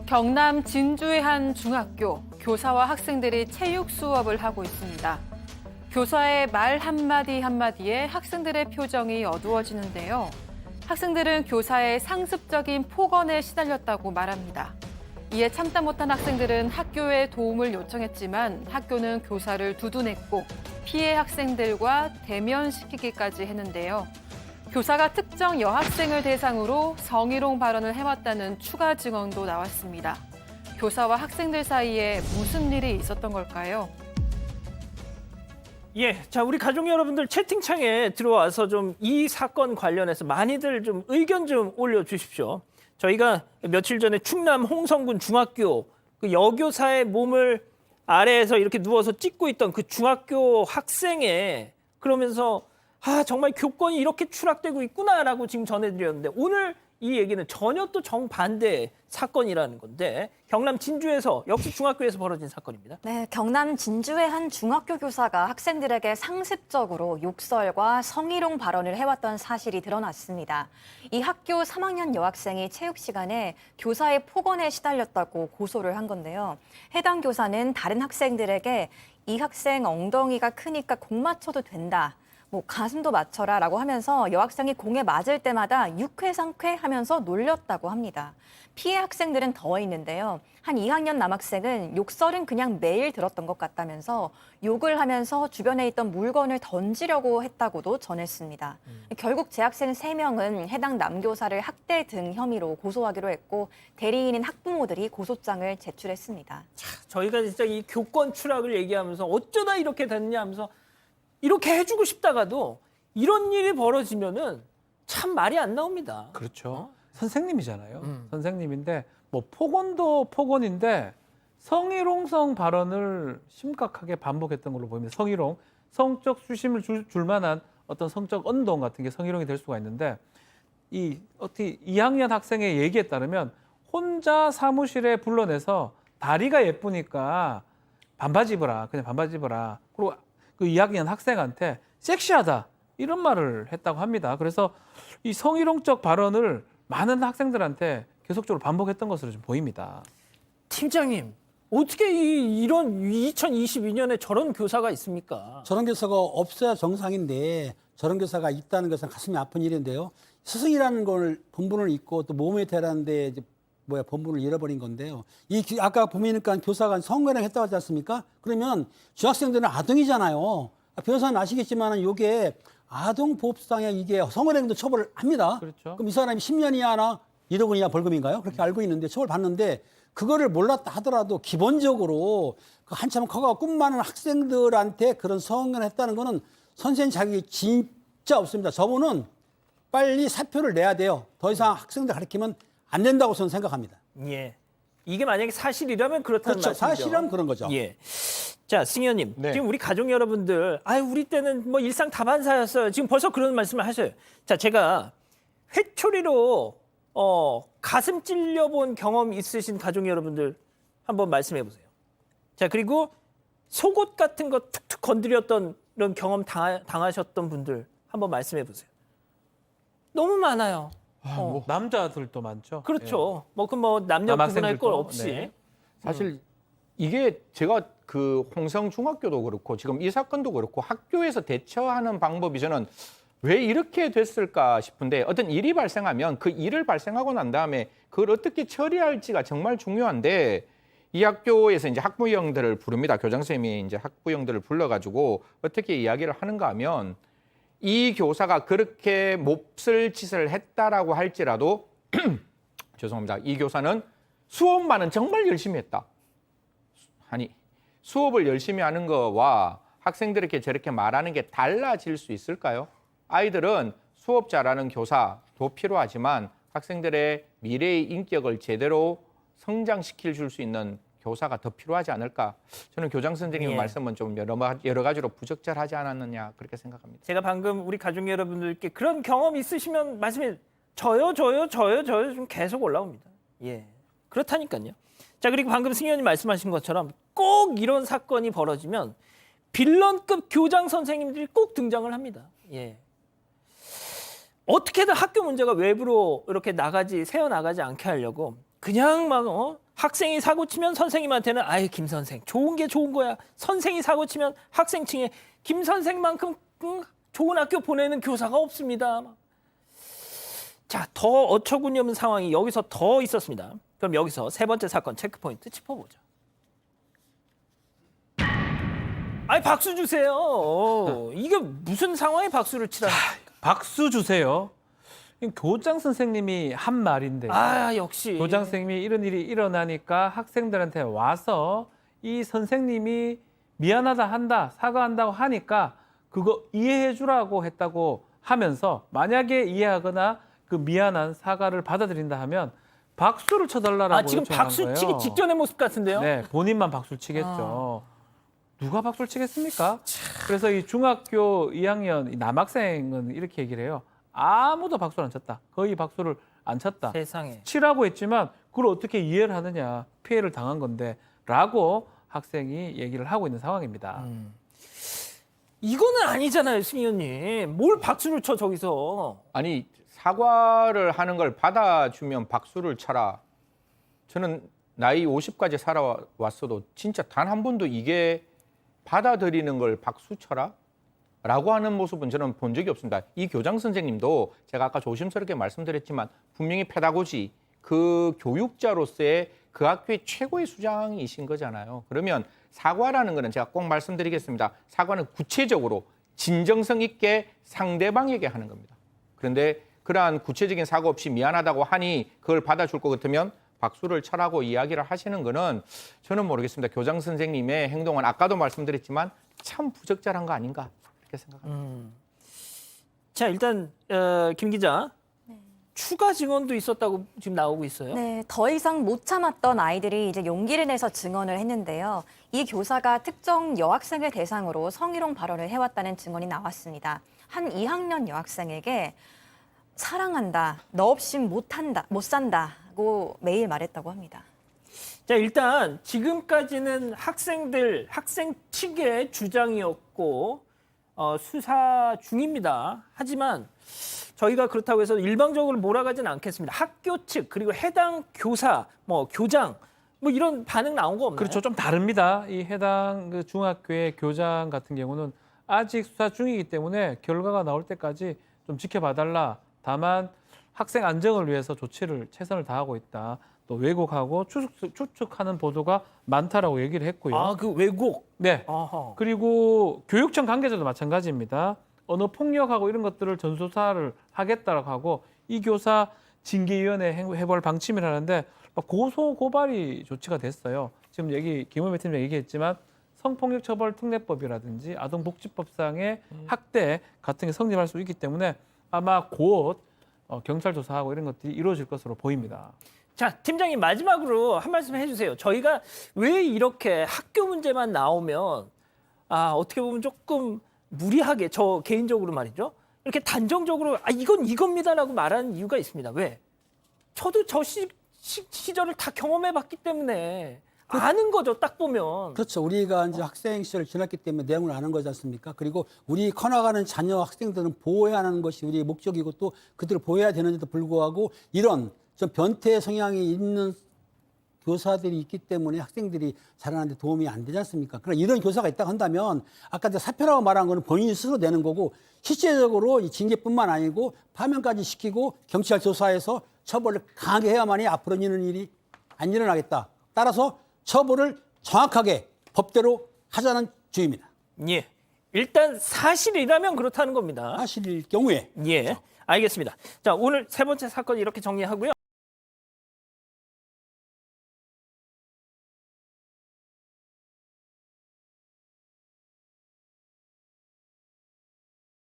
경남 진주의 한 중학교, 교사와 학생들이 체육 수업을 하고 있습니다. 교사의 말 한마디 한마디에 학생들의 표정이 어두워지는데요. 학생들은 교사의 상습적인 폭언에 시달렸다고 말합니다. 이에 참다 못한 학생들은 학교에 도움을 요청했지만 학교는 교사를 두둔했고 피해 학생들과 대면시키기까지 했는데요. 교사가 특정 여학생을 대상으로 성희롱 발언을 해왔다는 추가 증언도 나왔습니다. 교사와 학생들 사이에 무슨 일이 있었던 걸까요? 예, 자 우리 가족 여러분들 채팅창에 들어와서 좀 이 사건 관련해서 많이들 좀 의견 좀 올려주십시오. 저희가 며칠 전에 충남 홍성군 중학교 그 여교사의 몸을 아래에서 이렇게 누워서 찍고 있던 그 중학교 학생의 그러면서 정말 교권이 이렇게 추락되고 있구나라고 지금 전해드렸는데 오늘 이 얘기는 전혀 또 정반대 사건이라는 건데 경남 진주에서 역시 중학교에서 벌어진 사건입니다. 네, 경남 진주의 한 중학교 교사가 학생들에게 상습적으로 욕설과 성희롱 발언을 해왔던 사실이 드러났습니다. 이 학교 3학년 여학생이 체육 시간에 교사의 폭언에 시달렸다고 고소를 한 건데요. 해당 교사는 다른 학생들에게 이 학생 엉덩이가 크니까 공 맞춰도 된다. 가슴도 맞춰라 라고 하면서 여학생이 공에 맞을 때마다 6회, 3회 하면서 놀렸다고 합니다. 피해 학생들은 더 있는데요. 한 2학년 남학생은 욕설은 그냥 매일 들었던 것 같다면서 욕을 하면서 주변에 있던 물건을 던지려고 했다고도 전했습니다. 결국 재학생 3명은 해당 남교사를 학대 등 혐의로 고소하기로 했고 대리인인 학부모들이 고소장을 제출했습니다. 저희가 진짜 이 교권 추락을 얘기하면서 어쩌다 이렇게 됐냐 하면서 이렇게 해주고 싶다가도 이런 일이 벌어지면은 참 말이 안 나옵니다. 그렇죠. 선생님이잖아요. 선생님인데 폭언도 폭언인데 성희롱성 발언을 심각하게 반복했던 걸로 보입니다. 성희롱, 성적 수심을 줄 만한 어떤 성적 언동 같은 게 성희롱이 될 수가 있는데 어떻게 2학년 학생의 얘기에 따르면 혼자 사무실에 불러내서 다리가 예쁘니까 반바지 입어라, 그냥 반바지 입어라. 그리고 그 2학년 학생한테 섹시하다 이런 말을 했다고 합니다. 그래서 이 성희롱적 발언을 많은 학생들한테 계속적으로 반복했던 것으로 좀 보입니다. 팀장님, 어떻게 이런 2022년에 저런 교사가 있습니까? 저런 교사가 없어야 정상인데 저런 교사가 있다는 것은 가슴이 아픈 일인데요. 스승이라는 걸 본분을 잊고 또 몸에 대라는데 본분을 잃어버린 건데요. 아까 보니까 교사가 성희롱 했다고 하지 않습니까? 그러면 중학생들은 아동이잖아요. 변호사는 아시겠지만 이게 아동보호법상에 이게 성희롱도 처벌을 합니다. 그렇죠. 그럼 이 사람이 10년 이하나 1억 원 이하 벌금인가요? 그렇게 알고 있는데 처벌받는데 그거를 몰랐다 하더라도 기본적으로 한참 커가 꿈 많은 학생들한테 그런 성희롱을 했다는 거는 선생님 자격이 진짜 없습니다. 저분은 빨리 사표를 내야 돼요. 더 이상 학생들 가르치면 안 된다고 저는 생각합니다. 예, 이게 만약에 사실이라면 그렇다는 그렇죠. 말씀이죠. 사실은 그런 거죠. 예. 자, 승현님, 네. 지금 우리 가족 여러분들, 우리 때는 일상 다반사였어요. 지금 벌써 그런 말씀을 하셔요. 자, 제가 회초리로 가슴 찔려본 경험 있으신 가족 여러분들 한번 말씀해 보세요. 자, 그리고 속옷 같은 거 툭툭 건드렸던 이런 경험 당하셨던 분들 한번 말씀해 보세요. 너무 많아요. 남자들도 많죠. 그렇죠. 남녀 구분할 걸 없이. 네. 사실 이게 제가 그 홍성중학교도 그렇고 지금 이 사건도 그렇고 학교에서 대처하는 방법이 저는 왜 이렇게 됐을까 싶은데 어떤 일이 발생하면 그 일을 발생하고 난 다음에 그걸 어떻게 처리할지가 정말 중요한데 이 학교에서 이제 학부형들을 부릅니다. 교장선생님이 이제 학부형들을 불러가지고 어떻게 이야기를 하는가 하면 이 교사가 그렇게 몹쓸 짓을 했다라고 할지라도 죄송합니다. 이 교사는 수업만은 정말 열심히 했다. 아니 수업을 열심히 하는 거와 학생들에게 저렇게 말하는 게 달라질 수 있을까요? 아이들은 수업 잘하는 교사도 필요하지만 학생들의 미래의 인격을 제대로 성장시킬 줄 수 있는 교사가 더 필요하지 않을까? 저는 교장 선생님의 말씀은 좀 여러 가지로 부적절하지 않았느냐 그렇게 생각합니다. 제가 방금 우리 가족 여러분들께 그런 경험 있으시면 말씀해 저요 좀 계속 올라옵니다. 예, 그렇다니까요. 자, 그리고 방금 승현이 말씀하신 것처럼 꼭 이런 사건이 벌어지면 빌런급 교장 선생님들이 꼭 등장을 합니다. 예. 어떻게든 학교 문제가 외부로 이렇게 새어나가지 않게 하려고 그냥 학생이 사고 치면 선생님한테는 아이 김 선생 좋은 게 좋은 거야. 선생이 사고 치면 학생층에 김 선생만큼 좋은 학교 보내는 교사가 없습니다. 자, 더 어처구니 없는 상황이 여기서 더 있었습니다. 그럼 여기서 세 번째 사건 체크포인트 짚어보죠. 아니 박수 주세요. 이게 무슨 상황에 박수를 치라는 박수 주세요. 교장 선생님이 한 말인데 아 역시 교장 선생님이 이런 일이 일어나니까 학생들한테 와서 이 선생님이 미안하다 한다 사과한다고 하니까 그거 이해해 주라고 했다고 하면서 만약에 이해하거나 그 미안한 사과를 받아들인다 하면 박수를 쳐달라고 지금 요청한 박수 거예요. 치기 직전의 모습 같은데요. 네, 본인만 박수를 치겠죠. 누가 박수를 치겠습니까? 그래서 이 중학교 2학년 이 남학생은 이렇게 얘기를 해요. 아무도 박수를 안 쳤다. 거의 박수를 안 쳤다. 세상에. 치라고 했지만 그걸 어떻게 이해를 하느냐. 피해를 당한 건데 라고 학생이 얘기를 하고 있는 상황입니다. 이거는 아니잖아요, 승 의원님. 뭘 박수를 쳐 저기서. 아니 사과를 하는 걸 받아주면 박수를 쳐라. 저는 나이 50까지 살아왔어도 진짜 단 한 번도 이게 받아들이는 걸 박수 쳐라? 라고 하는 모습은 저는 본 적이 없습니다. 이 교장 선생님도 제가 아까 조심스럽게 말씀드렸지만 분명히 페다고지 그 교육자로서의 그 학교의 최고의 수장이신 거잖아요. 그러면 사과라는 거는 제가 꼭 말씀드리겠습니다. 사과는 구체적으로 진정성 있게 상대방에게 하는 겁니다. 그런데 그러한 구체적인 사과 없이 미안하다고 하니 그걸 받아줄 것 같으면 박수를 쳐라고 이야기를 하시는 거는 저는 모르겠습니다. 교장 선생님의 행동은 아까도 말씀드렸지만 참 부적절한 거 아닌가 그렇게 생각합니다. 자, 일단 김 기자. 추가 증언도 있었다고 지금 나오고 있어요. 네, 더 이상 못 참았던 아이들이 이제 용기를 내서 증언을 했는데요. 이 교사가 특정 여학생을 대상으로 성희롱 발언을 해왔다는 증언이 나왔습니다. 한 2학년 여학생에게 사랑한다, 너 없인 못 산다고 매일 말했다고 합니다. 자, 일단 지금까지는 학생 측의 주장이었고 수사 중입니다. 하지만 저희가 그렇다고 해서 일방적으로 몰아가지는 않겠습니다. 학교 측 그리고 해당 교사, 교장 이런 반응 나온 거 없나요? 그렇죠. 좀 다릅니다. 이 해당 그 중학교의 교장 같은 경우는 아직 수사 중이기 때문에 결과가 나올 때까지 좀 지켜봐달라. 다만 학생 안정을 위해서 조치를 최선을 다하고 있다. 또 왜곡하고 추측하는 보도가 많다라고 얘기를 했고요. 아, 그 왜곡. 네. 어허. 그리고 교육청 관계자도 마찬가지입니다. 언어 폭력하고 이런 것들을 전수조사를 하겠다라고 하고 이 교사 징계위원회 해볼 방침이라는데 고소 고발이 조치가 됐어요. 지금 김은배 팀장 얘기했지만 성폭력처벌특례법이라든지 아동복지법상의 학대 같은 게 성립할 수 있기 때문에 아마 곧 경찰 조사하고 이런 것들이 이루어질 것으로 보입니다. 자, 팀장님 마지막으로 한 말씀 해주세요. 저희가 왜 이렇게 학교 문제만 나오면 어떻게 보면 조금 무리하게 저 개인적으로 말이죠. 이렇게 단정적으로 이건 이겁니다라고 말하는 이유가 있습니다. 왜? 저도 저 시절을 다 경험해봤기 때문에 아는 거죠. 딱 보면. 그렇죠. 우리가 이제 학생 시절을 지났기 때문에 내용을 아는 거지 않습니까? 그리고 우리 커나가는 자녀 학생들은 보호해야 하는 것이 우리의 목적이고 또 그들을 보호해야 되는데도 불구하고 이런 좀 변태 성향이 있는 교사들이 있기 때문에 학생들이 자라는데 도움이 안 되지 않습니까? 그러나 이런 교사가 있다고 한다면 아까 사표라고 말한 거는 본인이 스스로 내는 거고 실제적으로 이 징계뿐만 아니고 파면까지 시키고 경찰 조사해서 처벌을 강하게 해야만이 앞으로 이런 일이 안 일어나겠다. 따라서 처벌을 정확하게 법대로 하자는 주의입니다. 예. 일단 사실이라면 그렇다는 겁니다. 사실일 경우에. 예. 알겠습니다. 자, 오늘 세 번째 사건 이렇게 정리하고요.